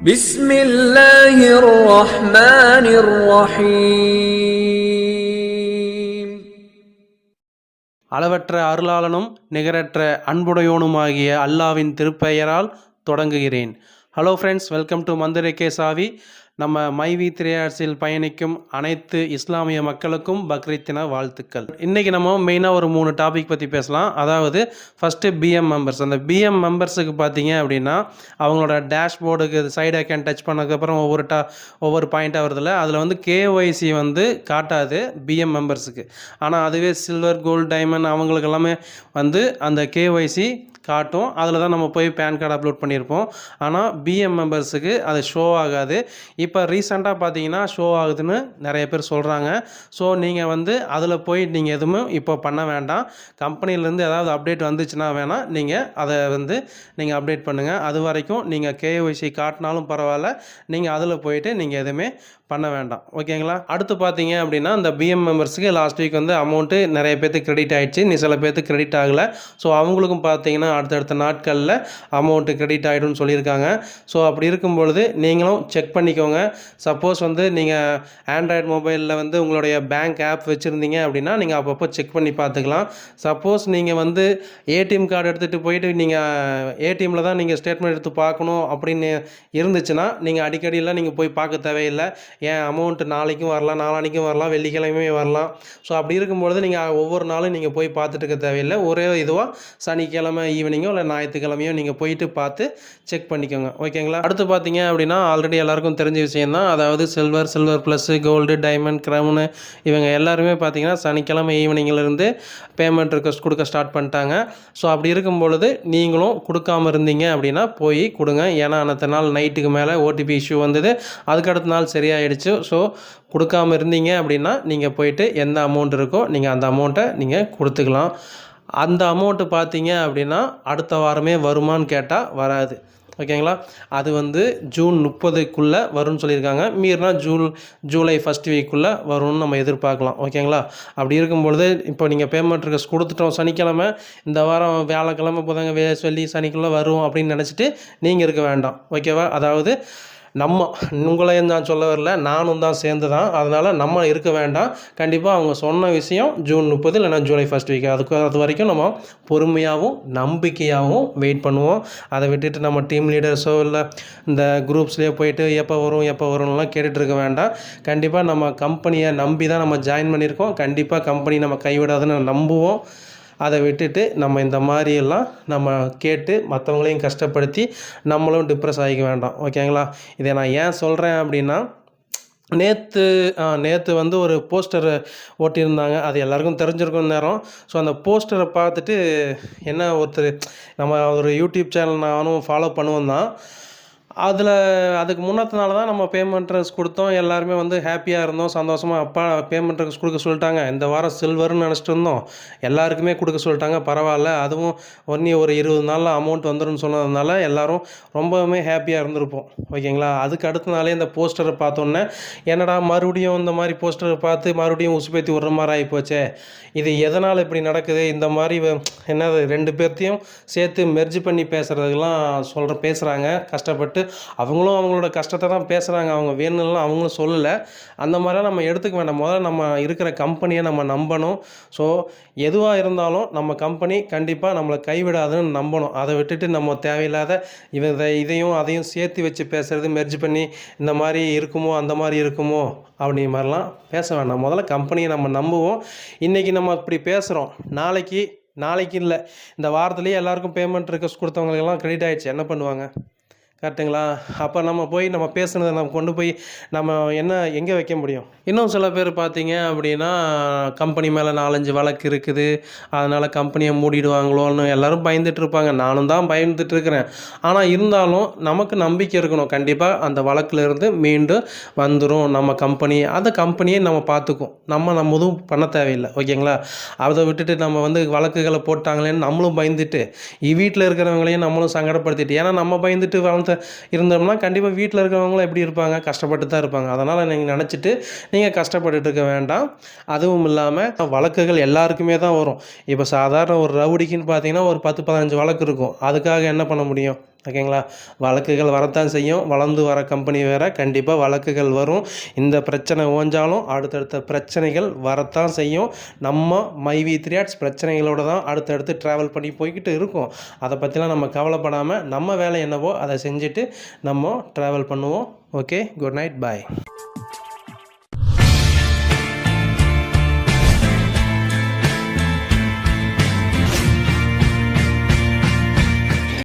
بسم الله الرحمن الرحيم. அளவற்ற அருளாளனும் நிகரற்ற அன்புடையோனுமாகிய அல்லாவின் திருப்பெயரால் தொடங்குகிறேன். ஹலோ ஃப்ரெண்ட்ஸ், வெல்கம் டு மந்திர கே சாவி. நம்ம மைவி திரையாட்சியில் பயணிக்கும் அனைத்து இஸ்லாமிய மக்களுக்கும் பக்ரீத் தின வாழ்த்துக்கள். இன்றைக்கி நம்ம மெயினாக ஒரு 3 டாபிக் பற்றி பேசலாம். அதாவது ஃபஸ்ட்டு பிஎம் மெம்பர்ஸ். அந்த பிஎம் மெம்பர்ஸுக்கு பார்த்தீங்க அப்படின்னா அவங்களோட டேஷ்போர்டுக்கு சைடு ஐக்கான் டச் பண்ணதுக்கப்புறம் ஒவ்வொரு பாயிண்ட்டாக வருதில்ல, அதில் வந்து கேஒய்சி வந்து காட்டாது பிஎம் மெம்பர்ஸுக்கு. ஆனால் அதுவே சில்வர், கோல்டு, டைமண்ட் அவங்களுக்கு எல்லாமே வந்து அந்த கேஒய்சி காட்டும். அதில் தான் நம்ம போய் பேன் கார்டு அப்லோட் பண்ணியிருப்போம். ஆனால் பிஎம் மெம்பர்ஸுக்கு அது ஷோ ஆகாது. இப்போ ரீசெண்டாக பார்த்தீங்கன்னா ஷோ ஆகுதுன்னு நிறைய பேர் சொல்கிறாங்க. ஸோ நீங்கள் வந்து அதில் போய் நீங்கள் எதுவுமே இப்போ பண்ண வேண்டாம். கம்பெனிலேருந்து ஏதாவது அப்டேட் வந்துச்சுன்னா வேணால் நீங்கள் அதை வந்து நீங்கள் அப்டேட் பண்ணுங்கள். அது வரைக்கும் நீங்கள் கேஒய்சி காட்டினாலும் பரவாயில்ல, நீங்கள் அதில் போயிட்டு நீங்கள் எதுவுமே பண்ண வேண்டாம். ஓகேங்களா? அடுத்து பார்த்தீங்க அப்படின்னா இந்த பிஎம் மெம்பர்ஸுக்கு லாஸ்ட் வீக் வந்து அமௌண்ட்டு நிறைய பேர்த்துக்கு கிரெடிட் ஆகிடுச்சு, நீ சில பேர்த்துக்கு கிரெடிட் ஆகலை. ஸோ அவங்களுக்கும் பார்த்தீங்கன்னா அடுத்தடுத்த நாட்களில் அமௌண்ட்டு கிரெடிட் ஆகிடும்னு சொல்லியிருக்காங்க. ஸோ அப்படி இருக்கும் பொழுது நீங்களும் செக் பண்ணிக்கோங்க. சப்போஸ் வந்து நீங்கள் ஆண்ட்ராய்டு மொபைலில் வந்து உங்களுடைய பேங்க் ஆப் வச்சுருந்தீங்க அப்படின்னா நீங்கள் அப்பப்போ செக் பண்ணி பார்த்துக்கலாம். சப்போஸ் நீங்கள் வந்து ஏடிஎம் கார்டு எடுத்துகிட்டு போயிட்டு நீங்கள் ஏடிஎம்மில் தான் நீங்கள் ஸ்டேட்மெண்ட் எடுத்து பார்க்கணும் அப்படின்னு இருந்துச்சுன்னா நீங்கள் அடிக்கடியெல்லாம் நீங்கள் போய் பார்க்க தேவையில்லை. ஏன் அமௌண்ட்டு நாளைக்கும் வரலாம், நாளானிக்கும் வரலாம், வெள்ளிக்கிழமையும் வரலாம். ஸோ அப்படி இருக்கும்பொழுது நீங்கள் ஒவ்வொரு நாளும் நீங்கள் போய் பார்த்துட்டு இருக்க தேவையில்லை. ஒரே இதுவாக சனிக்கிழமை ஈவினிங்கோ இல்லை ஞாயிற்றுக்கிழமையோ நீங்கள் போயிட்டு பார்த்து செக் பண்ணிக்கோங்க. ஓகேங்களா? அடுத்து பார்த்தீங்க அப்படின்னா ஆல்ரெடி எல்லாருக்கும் தெரிஞ்ச விஷயந்தான். அதாவது silver plus, gold, diamond, crown இவங்க எல்லாருமே பார்த்தீங்கன்னா சனிக்கிழமை ஈவினிங்கிலேருந்து பேமெண்ட் ரிக்வஸ்ட் கொடுக்க ஸ்டார்ட் பண்ணிட்டாங்க. ஸோ அப்படி இருக்கும் பொழுது நீங்களும் கொடுக்காமல் இருந்தீங்க அப்படின்னா போய் கொடுங்க. ஏன்னா அன்னத்த நாள் நைட்டுக்கு மேலே ஓடிபி இஷ்யூ வந்தது, அதுக்கு அடுத்த நாள் சரியாயிடுச்சு. ஸோ கொடுக்காமல் இருந்தீங்க அப்படின்னா நீங்கள் போயிட்டு எந்த அமௌண்ட் இருக்கோ நீங்கள் அந்த அமௌண்ட்டை நீங்கள் கொடுத்துக்கலாம். அந்த அமௌண்ட்டு பார்த்தீங்க அப்படின்னா அடுத்த வாரமே வருமானு கேட்டால் வராது. ஓகேங்களா? அது வந்து ஜூன் 30க்குள்ளே வரும்னு சொல்லியிருக்காங்க. மீறினா ஜூலை ஃபஸ்ட் வீக்குள்ளே வரும்னு நம்ம எதிர்பார்க்கலாம். ஓகேங்களா? அப்படி இருக்கும்பொழுது இப்போ நீங்கள் பேமெண்ட் ரிக்வெஸ்ட் கொடுத்துட்டோம் சனிக்கிழமை, இந்த வாரம் வியாழக்கிழமை புதங்க சொல்லி சனிக்குள்ளே வரும் அப்படின்னு நினச்சிட்டு நீங்கள் இருக்க வேண்டாம். ஓகேவா? அதாவது உங்களையும் நான் சொல்ல வரல, நானும் தான் சேர்ந்து தான். அதனால் நம்ம இருக்க வேண்டாம். கண்டிப்பாக அவங்க சொன்ன விஷயம் ஜூன் 30 இல்லைனா ஜூலை ஃபஸ்ட் வீக். அது வரைக்கும் நம்ம பொறுமையாகவும் நம்பிக்கையாகவும் வெயிட் பண்ணுவோம். அதை விட்டுட்டு நம்ம டீம் லீடர்ஸோ இல்லை இந்த குரூப்ஸ்லேயே போயிட்டு எப்போ வரும்லாம் கேட்டுட்டு இருக்க வேண்டாம். கண்டிப்பாக நம்ம கம்பெனியை நம்பி தான் நம்ம ஜாயின் பண்ணியிருக்கோம். கண்டிப்பாக கம்பெனி நம்ம கைவிடாதுன்னு நம்புவோம். அதை விட்டுட்டு நம்ம இந்த மாதிரியெல்லாம் நம்ம கேட்டு மற்றவங்களையும் கஷ்டப்படுத்தி நம்மளும் டிப்ரெஸ் ஆகிக்க வேண்டாம். ஓகேங்களா? இதை நான் ஏன் சொல்கிறேன் அப்படின்னா, நேற்று வந்து ஒரு போஸ்டர் ஓட்டியிருந்தாங்க. அது எல்லாருக்கும் தெரிஞ்சிருக்கும் நேரம். ஸோ அந்த போஸ்டரை பார்த்துட்டு என்ன ஒருத்தர் நம்ம ஒரு யூடியூப் சேனல் நானும் ஃபாலோ பண்ணுவோம் தான். அதுக்கு முன்னத்தினால தான் நம்ம பேமெண்ட் ரிக்வெஸ்ட் கொடுத்தோம். எல்லாருமே வந்து ஹாப்பியாக இருந்தோம், சந்தோஷமாக. அப்பா பேமெண்ட் ரிக்வெஸ்ட் கொடுக்க சொல்லிட்டாங்க, இந்த வாரம் சில்வர்னு நினச்சிட்டு இருந்தோம், எல்லாருக்குமே கொடுக்க சொல்லிட்டாங்க, பரவாயில்ல, அதுவும் ஒரு 20 நாளில் அமௌண்ட் வந்துடும் சொன்னதுனால எல்லோரும் ரொம்பவுமே ஹாப்பியாக இருந்திருப்போம். ஓகேங்களா? அதுக்கு அடுத்த நாளே இந்த போஸ்டரை பார்த்தோன்னே என்னடா மறுபடியும் இந்த மாதிரி போஸ்டரை பார்த்து மறுபடியும் உசுப்பேத்தி விடுற மாதிரி ஆகிப்போச்சே, இது எதனால் இப்படி நடக்குது, இந்த மாதிரி என்னது 2 பேர்த்தையும் சேர்த்து மெர்ஜ் பண்ணி பேசுகிறாங்க கஷ்டப்பட்டு. அவங்களும் அவங்களோட கஷ்டத்தை தான் பேசுகிறாங்க, அவங்க வேணும்லாம் அவங்களும் சொல்லலை. அந்த மாதிரிலாம் நம்ம எடுத்துக்க வேண்டாம். முதல்ல நம்ம இருக்கிற கம்பெனியை நம்ம நம்பணும். ஸோ எதுவாக இருந்தாலும் நம்ம கம்பெனி கண்டிப்பாக நம்மளை கைவிடாதுன்னு நம்பணும். அதை விட்டுட்டு நம்ம தேவையில்லாத இதையும் அதையும் சேர்த்து வச்சு பேசுகிறது, மெர்ஜ் பண்ணி இந்த மாதிரி இருக்குமோ அந்த மாதிரி இருக்குமோ அப்படி மாதிரிலாம் பேச வேண்டாம். முதல்ல கம்பெனியை நம்ம நம்புவோம். இன்றைக்கி நம்ம இப்படி பேசுகிறோம், நாளைக்கு இல்லை, இந்த வாரத்துலேயே எல்லாருக்கும் பேமெண்ட் ரிக்வெஸ்ட் கொடுத்தவங்களுக்கெல்லாம் கிரெடிட் ஆகிடுச்சு, என்ன பண்ணுவாங்க? கரெக்டுங்களா? அப்போ நம்ம பேசுனதை நம்ம கொண்டு போய் நம்ம எங்கே வைக்க முடியும்? இன்னும் சில பேர் பார்த்தீங்க அப்படின்னா கம்பெனி மேலே 4-5 வழக்கு இருக்குது, அதனால் கம்பெனியை மூடிடுவாங்களோன்னு எல்லோரும் பயந்துட்டுருப்பாங்க. நானும் தான் பயந்துட்டுருக்கிறேன். ஆனால் இருந்தாலும் நமக்கு நம்பிக்கை இருக்கணும். கண்டிப்பாக அந்த வழக்கிலேருந்து மீண்டும் வந்துடும் நம்ம கம்பெனி. அந்த கம்பெனியை நம்ம பார்த்துக்கும். நம்ம எதுவும் பண்ண தேவையில்லை. ஓகேங்களா? அதை விட்டுட்டு நம்ம வந்து வழக்குகளை போட்டாங்களேன்னு நம்மளும் பயந்துட்டு வீட்டில் இருக்கிறவங்களையும் நம்மளும் சங்கடப்படுத்திட்டு, ஏன்னா நம்ம பயந்துட்டு இருந்தோம்னா கண்டிப்பாக வீட்டில் இருக்கிறவங்களும் எப்படி இருப்பாங்க? கஷ்டப்பட்டு தான் இருப்பாங்க. அதனால் நீங்கள் நினச்சிட்டு நீங்கள் கஷ்டப்பட்டுட்டு இருக்க வேண்டாம். அதுவும் இல்லாமல் வழக்குகள் எல்லாருக்குமே தான் வரும். இப்போ சாதாரண ஒரு ரவுடிக்குன்னு பார்த்தீங்கன்னா ஒரு 10-15 வழக்கு இருக்கும். அதுக்காக என்ன பண்ண முடியும்? ஓகேங்களா. வழக்குகள் வரத்தான் செய்யும். வளர்ந்து வர கம்பெனி வேறு, கண்டிப்பாக வழக்குகள் வரும். இந்த பிரச்சனை ஓஞ்சாலும் அடுத்தடுத்த பிரச்சனைகள் வரத்தான் செய்யும். நம்ம மைவி 3 ஆர்ட்ஸ் பிரச்சனைகளோடு தான் அடுத்தடுத்து ட்ராவல் பண்ணி போய்கிட்டு இருக்கோம். அதை பற்றிலாம் நம்ம கவலைப்படாமல் நம்ம வேலை என்னவோ அதை செஞ்சுட்டு நம்ம ட்ராவல் பண்ணுவோம். ஓகே, குட் நைட், பாய்.